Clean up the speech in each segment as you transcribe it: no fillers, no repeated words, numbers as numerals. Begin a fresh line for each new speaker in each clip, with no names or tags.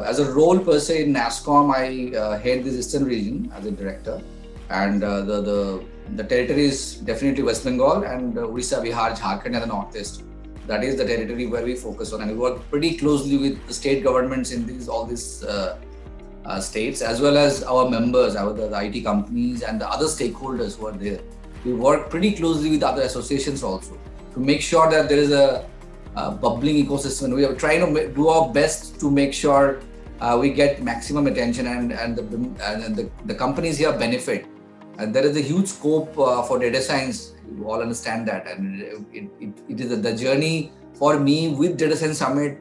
as a role per se in NASSCOM, I head this Eastern region as a director, and the territory is definitely West Bengal and Orissa, Bihar, Jharkhand, and the Northeast. That is the territory where we focus on, and we work pretty closely with the state governments in all these states, as well as our members, the IT companies, and the other stakeholders who are there. We work pretty closely with other associations also to make sure that there is a bubbling ecosystem. We are trying to do our best to make sure we get maximum attention and the companies here benefit. And there is a huge scope for data science. You all understand that, and it is the journey for me with Data Science Summit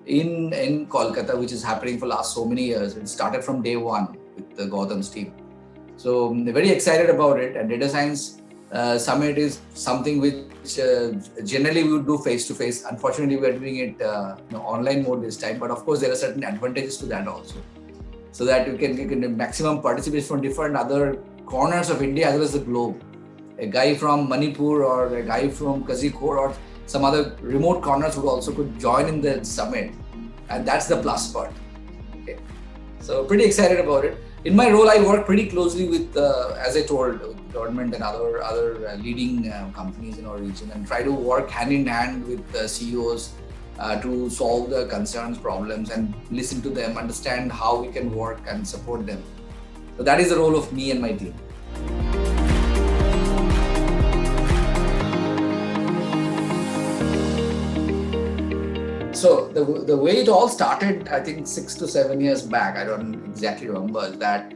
in Kolkata, which is happening for last so many years. It started from day one with the Gautam's team. So I'm very excited about it. And Data Science Summit is something which generally we would do face-to-face. Unfortunately, we are doing it online mode this time. But of course, there are certain advantages to that also. So that you can maximum participate from different other corners of India as well as the globe. A guy from Manipur or a guy from Kozhikode or some other remote corners could join in the summit, and that's the plus part. Okay. So pretty excited about it. In my role, I work pretty closely with, as I told, government and other leading companies in our region, and try to work hand in hand with CEOs to solve the concerns, problems, and listen to them, understand how we can work and support them. So that is the role of me and my team. So the way it all started, I think 6 to 7 years back, I don't exactly remember, that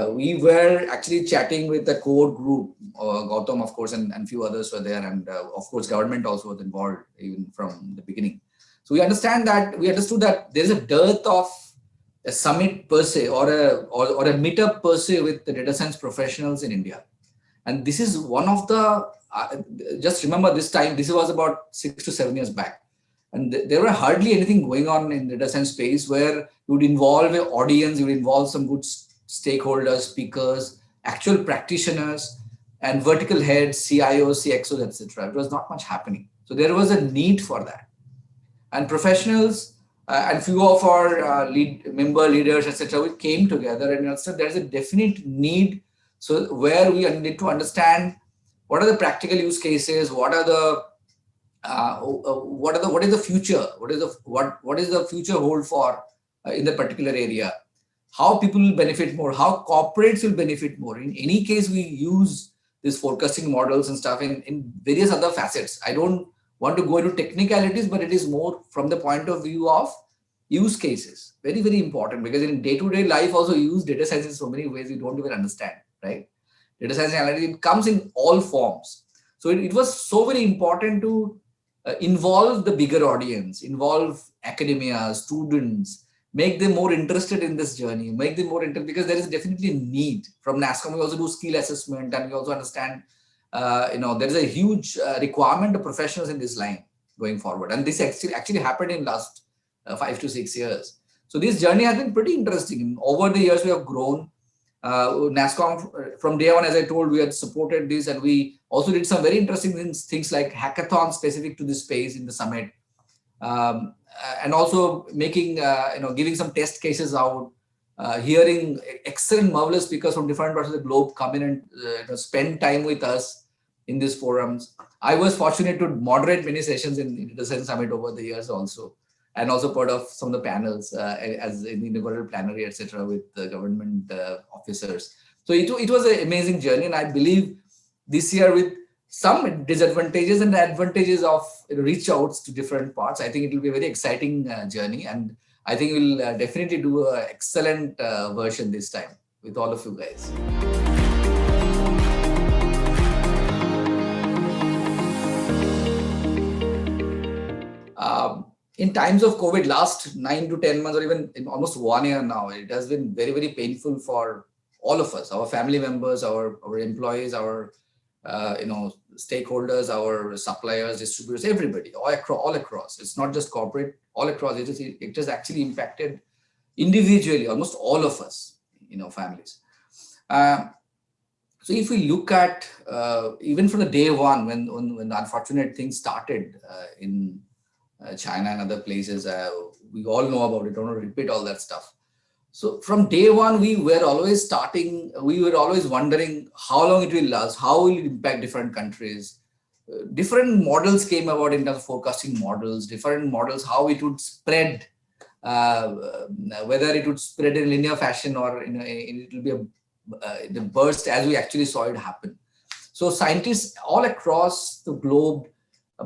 we were actually chatting with the core group, Gautam, of course, and few others were there. And of course, government also was involved even from the beginning. So we understood that there's a dearth of a summit per se or a meetup per se with the data science professionals in India. And this is one of the, just remember this time, this was about 6 to 7 years back. And there were hardly anything going on in the data science space where you would involve an audience, you would involve some good stakeholders, speakers, actual practitioners, and vertical heads, CIOs, CXOs, etc. It was not much happening. So there was a need for that. And professionals and few of our member leaders, etc., we came together and understood there's a definite need. So where we need to understand what are the practical use cases, what is the future, what is the future hold for in the particular area, how people will benefit more, how corporates will benefit more. In any case, we use these forecasting models and stuff in various other facets. I don't want to go into technicalities, but it is more from the point of view of use cases. Very, very important, because in day-to-day life also you use data science in so many ways you don't even understand, right? Data science analytics, it comes in all forms. So it was so very important to involve the bigger audience, involve academia, students, make them more interested in this journey, make them more interested, because there is definitely a need. From NASSCOM, we also do skill assessment, and we also understand, there is a huge requirement of professionals in this line going forward. And this actually happened in last 5 to 6 years. So this journey has been pretty interesting. Over the years, we have grown. NASSCOM, from day one, as I told, we had supported this, and we also did some very interesting things like hackathons specific to this space in the summit, and also making, giving some test cases out, hearing excellent, marvelous speakers from different parts of the globe come in and spend time with us in these forums. I was fortunate to moderate many sessions in the Science Summit over the years also, and also part of some of the panels as in the inaugural plenary, etc., with the government officers. So it was an amazing journey, and I believe this year, with some disadvantages and the advantages of reach outs to different parts, I think it will be a very exciting journey, and I think we'll definitely do an excellent version this time with all of you guys. In times of COVID, last 9 to 10 months, or even in almost 1 year now, it has been very, very painful for all of us, our family members, our employees, our stakeholders, our suppliers, distributors, everybody, all across. It's not just corporate, all across. It has actually impacted individually, almost all of us, families. So if we look at, even from the day one, when the unfortunate things started in China and other places. We all know about it. Don't want to repeat all that stuff. So from day one, we were always wondering how long it will last, how will it impact different countries. Different models came about in terms of forecasting models, different models, how it would spread, uh, whether it would spread in linear fashion or it will be the burst as we actually saw it happen. So scientists all across the globe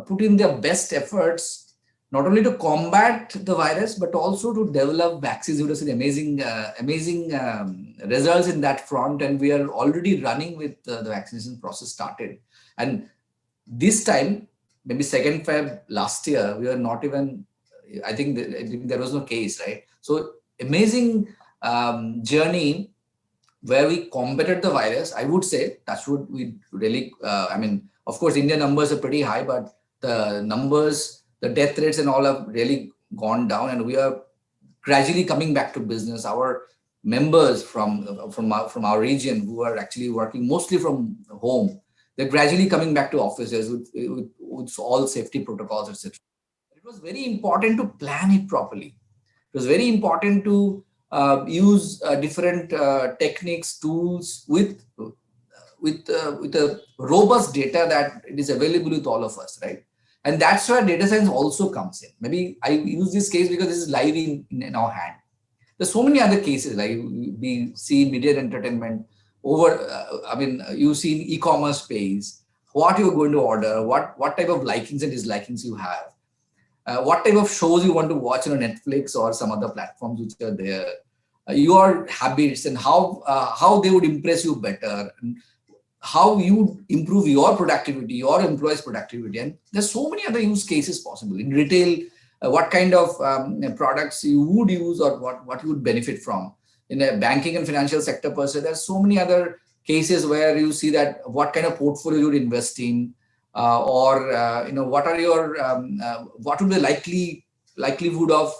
put in their best efforts, not only to combat the virus, but also to develop vaccines. It was an amazing results in that front. And we are already running with the vaccination process started. And this time, maybe 2nd Feb last year, we were not even, I think there was no case, right? So amazing journey where we combated the virus. I would say that's what we really, of course, India numbers are pretty high, but the numbers, the death rates and all have really gone down, and we are gradually coming back to business. Our members from our region who are actually working mostly from home, they're gradually coming back to offices with all safety protocols, etc. It was very important to plan it properly. It was very important to use different techniques, tools with a robust data that it is available with all of us, right? And that's where data science also comes in. Maybe I use this case because this is live in our hand. There's so many other cases, like we see in media and entertainment you see in e-commerce space, what you're going to order, what type of likings and dislikings you have, what type of shows you want to watch on Netflix or some other platforms which are there, your habits and how they would impress you better, and how you improve your productivity, your employees' productivity. And there's so many other use cases possible. In retail, what kind of products you would use or what you would benefit from. In a banking and financial sector per se, there's so many other cases where you see that what kind of portfolio you would invest in, what are your what would be the likelihood of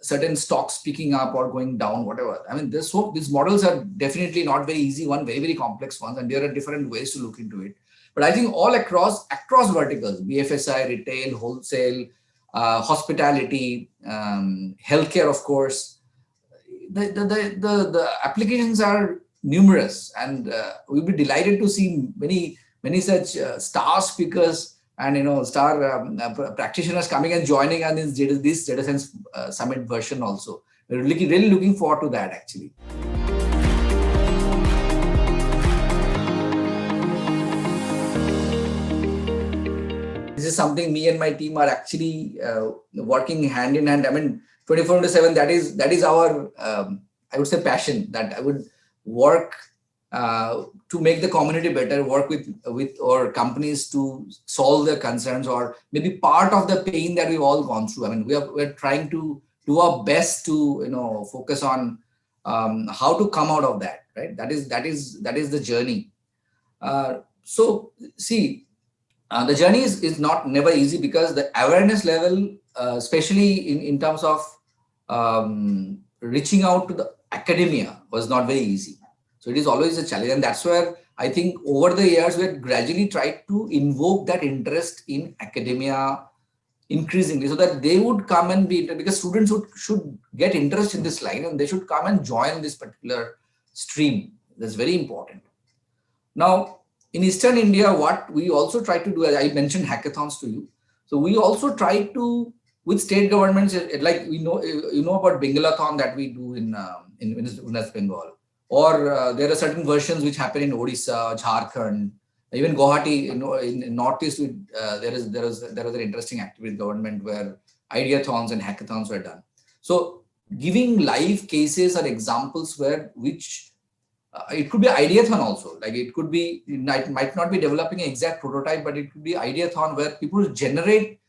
certain stocks picking up or going down, whatever. I mean, these models are definitely not very easy one, very, very complex ones, and there are different ways to look into it. But I think all across verticals, BFSI, retail, wholesale, hospitality, healthcare, of course, the applications are numerous, and we'll be delighted to see many such star speakers and star practitioners coming and joining on this data science summit version also. We're really looking forward to that actually. This is something me and my team are actually working hand in hand. I mean, 24/7. That is our I would say passion. That I would work to make the community better, work with our companies to solve their concerns, or maybe part of the pain that we've all gone through. I mean, we're trying to do our best to focus on how to come out of that. Right. That is the journey. So see, the journey is never easy, because the awareness level, especially in terms of reaching out to the academia, was not very easy. So it is always a challenge, and that's where I think over the years we have gradually tried to invoke that interest in academia increasingly, so that they would come and because students should get interest in this line, and they should come and join this particular stream. That's very important. Now, in Eastern India, what we also try to do, as I mentioned hackathons to you. So we also try to, with state governments, like you know about Bengalathon that we do in West Bengal. Or there are certain versions which happen in Odisha, Jharkhand, even Guwahati. In Northeast, there was an interesting activity with government where ideathons and hackathons were done. So giving live cases or examples which it could be ideathon also. Like it might not be developing an exact prototype, but it could be ideathon where people generate,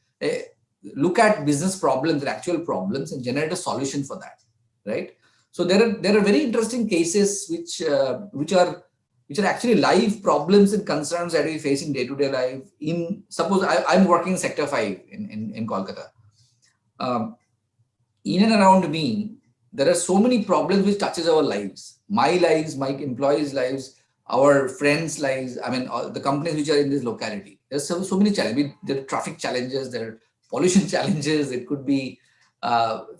look at business problems and actual problems and generate a solution for that, right? So there are very interesting cases which are actually live problems and concerns that we face in day-to-day life. Suppose I'm working in Sector 5 in Kolkata. In and around me, there are so many problems which touches our lives, my employees' lives, our friends' lives. I mean, the companies which are in this locality. There's so many challenges. There are traffic challenges. There are pollution challenges, it could be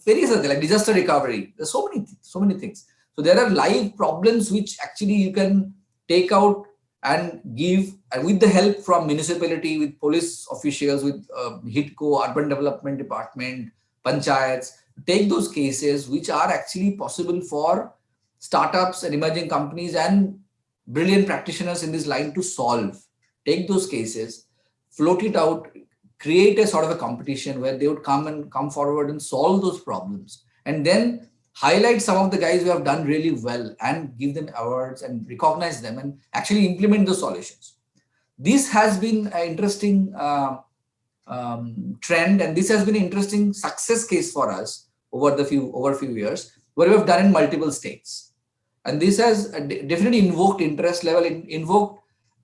various other like disaster recovery. There's so many things. So there are live problems which actually you can take out and give, and with the help from municipality, with police officials, with HITCO, Urban Development Department, panchayats, take those cases which are actually possible for startups and emerging companies and brilliant practitioners in this line to solve. Take those cases, float it out, create a sort of a competition where they would come forward and solve those problems, and then highlight some of the guys who have done really well and give them awards and recognize them and actually implement the solutions. This has been an interesting trend, and this has been an interesting success case for us over few years, where we have done in multiple states. And this has definitely invoked interest level, invoked,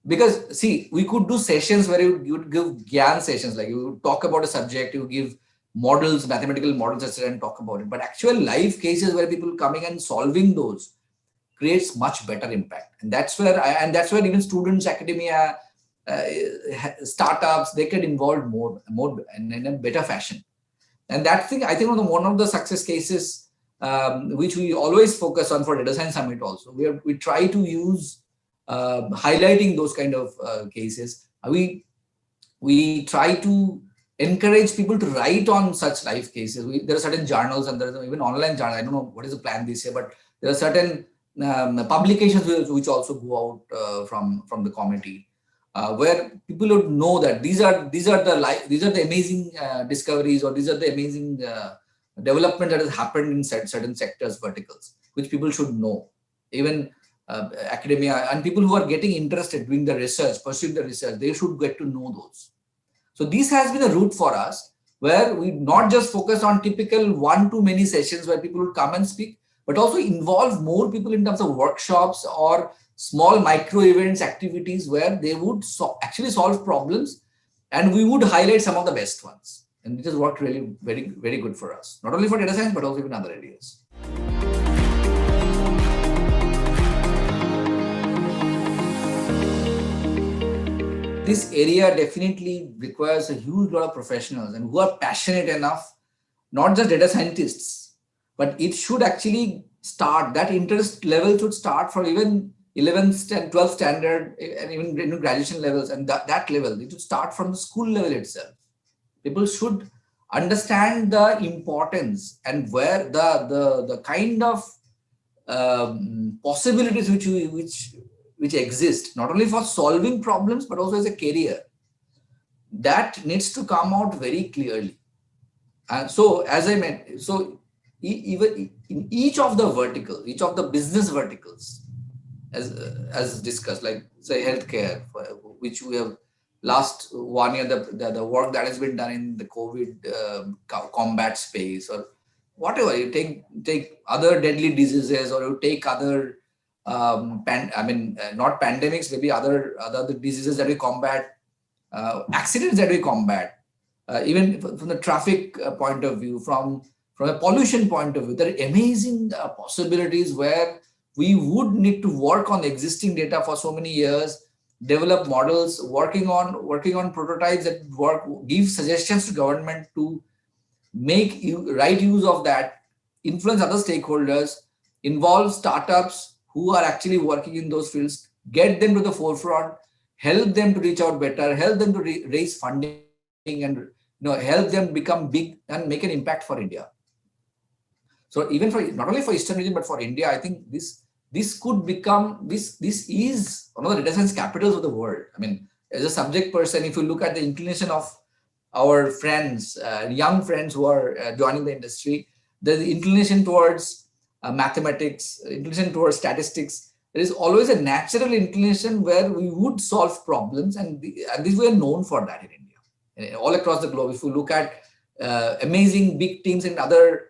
because see, we could do sessions where you would give Gyan sessions, like you would talk about a subject, you give models, mathematical models, etc., and talk about it. But actual live cases where people coming and solving those creates much better impact. And that's where even students, academia, startups, they get involved more and in a better fashion. And that thing, I think, one of the success cases which we always focus on for Data Science Summit also. We try to use highlighting those kind of cases. We try to encourage people to write on such live cases. There are certain journals, and there are even online journals. I don't know what is the plan this year, but there are certain publications which also go out from the committee, where people would know that these are the amazing discoveries, or these are the amazing development that has happened in certain sectors, verticals, which people should know. Even academia and people who are getting interested doing the research, pursuing the research, they should get to know those. So this has been a route for us, where we not just focus on typical one-to-many sessions where people would come and speak, but also involve more people in terms of workshops or small micro events, activities where they would actually solve problems, and we would highlight some of the best ones. And it has worked really very, very good for us, not only for data science, but also in other areas. This area definitely requires a huge lot of professionals and who are passionate enough, not just data scientists, but it should actually start, that interest level should start from even 11th and 12th standard and even graduation levels, and that level, it should start from the school level itself. People should understand the importance and where the kind of possibilities which exist, not only for solving problems, but also as a career. That needs to come out very clearly. And so, as I meant, so even in each of the verticals, each of the business verticals, as discussed, like say healthcare, which we have last 1 year, the work that has been done in the COVID combat space, or whatever, you take other deadly diseases, or you take other not pandemics, maybe other diseases that we combat, accidents that we combat, even from the traffic point of view, from a pollution point of view. There are amazing possibilities where we would need to work on existing data for so many years, develop models, working on prototypes that work, give suggestions to government to make right use of that, influence other stakeholders, involve startups who are actually working in those fields, get them to the forefront, help them to reach out better, help them to raise funding, and help them become big and make an impact for India. So even for not only for Eastern region but for India, I think this could become this is one of the data science capitals of the world. I mean, as a subject person, if you look at the inclination of our friends, young friends who are joining the industry, there's the inclination towards mathematics, inclination towards statistics. There is always a natural inclination where we would solve problems, and this we are known for that in India, all across the globe. If you look at amazing big teams in other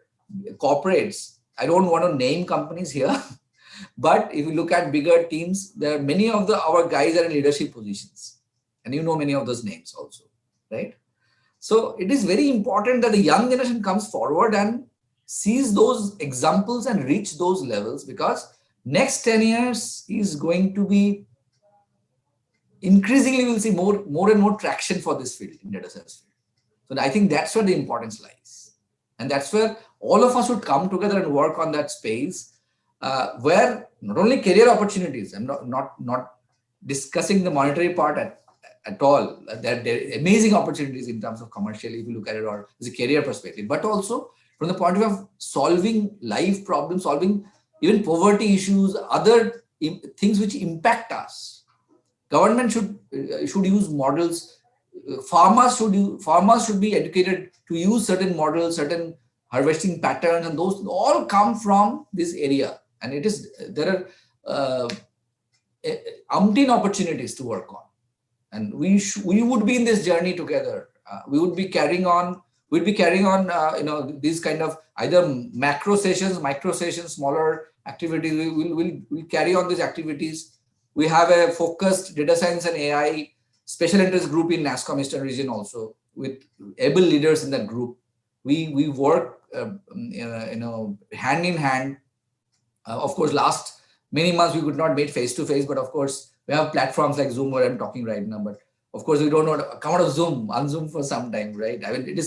corporates, I don't want to name companies here, but if you look at bigger teams, there are many of our guys are in leadership positions, and you know many of those names also, right? So it is very important that the young generation comes forward and sees those examples and reach those levels, because next 10 years is going to be increasingly, we'll see more and more traction for this field in data science field. So I think that's where the importance lies. And that's where all of us should come together and work on that space where not only career opportunities, I'm not discussing the monetary part at all. There are amazing opportunities in terms of commercially, if you look at it, or as a career perspective, but also from the point of view of solving life problems, solving even poverty issues, other things which impact us. Government should use models. Farmers should be educated to use certain models, certain harvesting patterns, and those all come from this area. And there are umpteen opportunities to work on, and we would be in this journey together. We would be carrying on. We'd be carrying on, these kind of either macro sessions, micro sessions, smaller activities. We'll carry on these activities. We have a focused data science and AI special interest group in NASSCOM Eastern region also, with able leaders in that group. We work, hand in hand. Of course, last many months we could not meet face to face, but of course we have platforms like Zoom where I'm talking right now. But of course, we don't want to come out of Zoom, unzoom for some time, right? I mean, it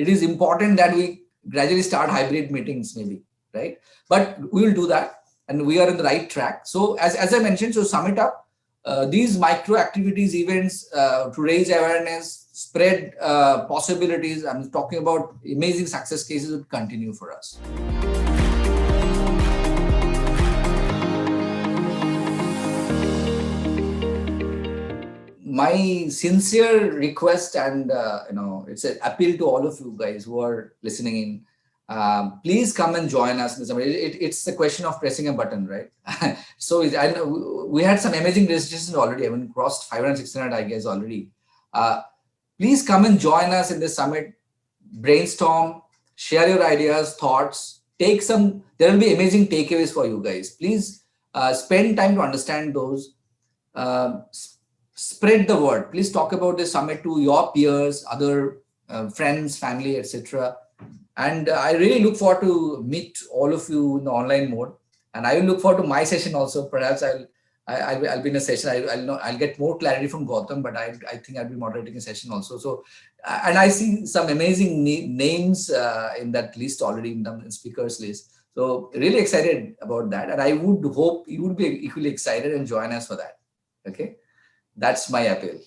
is important that we gradually start hybrid meetings, maybe, right? But we will do that, and we are in the right track. So as I mentioned, so sum it up, these micro activities, events to raise awareness, spread possibilities. I'm talking about amazing success cases would continue for us. My sincere request, and it's an appeal to all of you guys who are listening in. Please come and join us. It's a question of pressing a button, right? So we had some amazing registrations already. I mean, crossed 500, 600, I guess, already. Please come and join us in this summit. Brainstorm, share your ideas, thoughts. There will be amazing takeaways for you guys. Please spend time to understand those. Spread the word. Please talk about this summit to your peers, other friends, family, etc. And I really look forward to meet all of you in the online mode. And I will look forward to my session also. Perhaps I'll be in a session. I'll get more clarity from Gautam, but I think I'll be moderating a session also. So, and I see some amazing names in that list already, in the speakers list. So really excited about that. And I would hope you would be equally excited and join us for that. Okay. That's my appeal.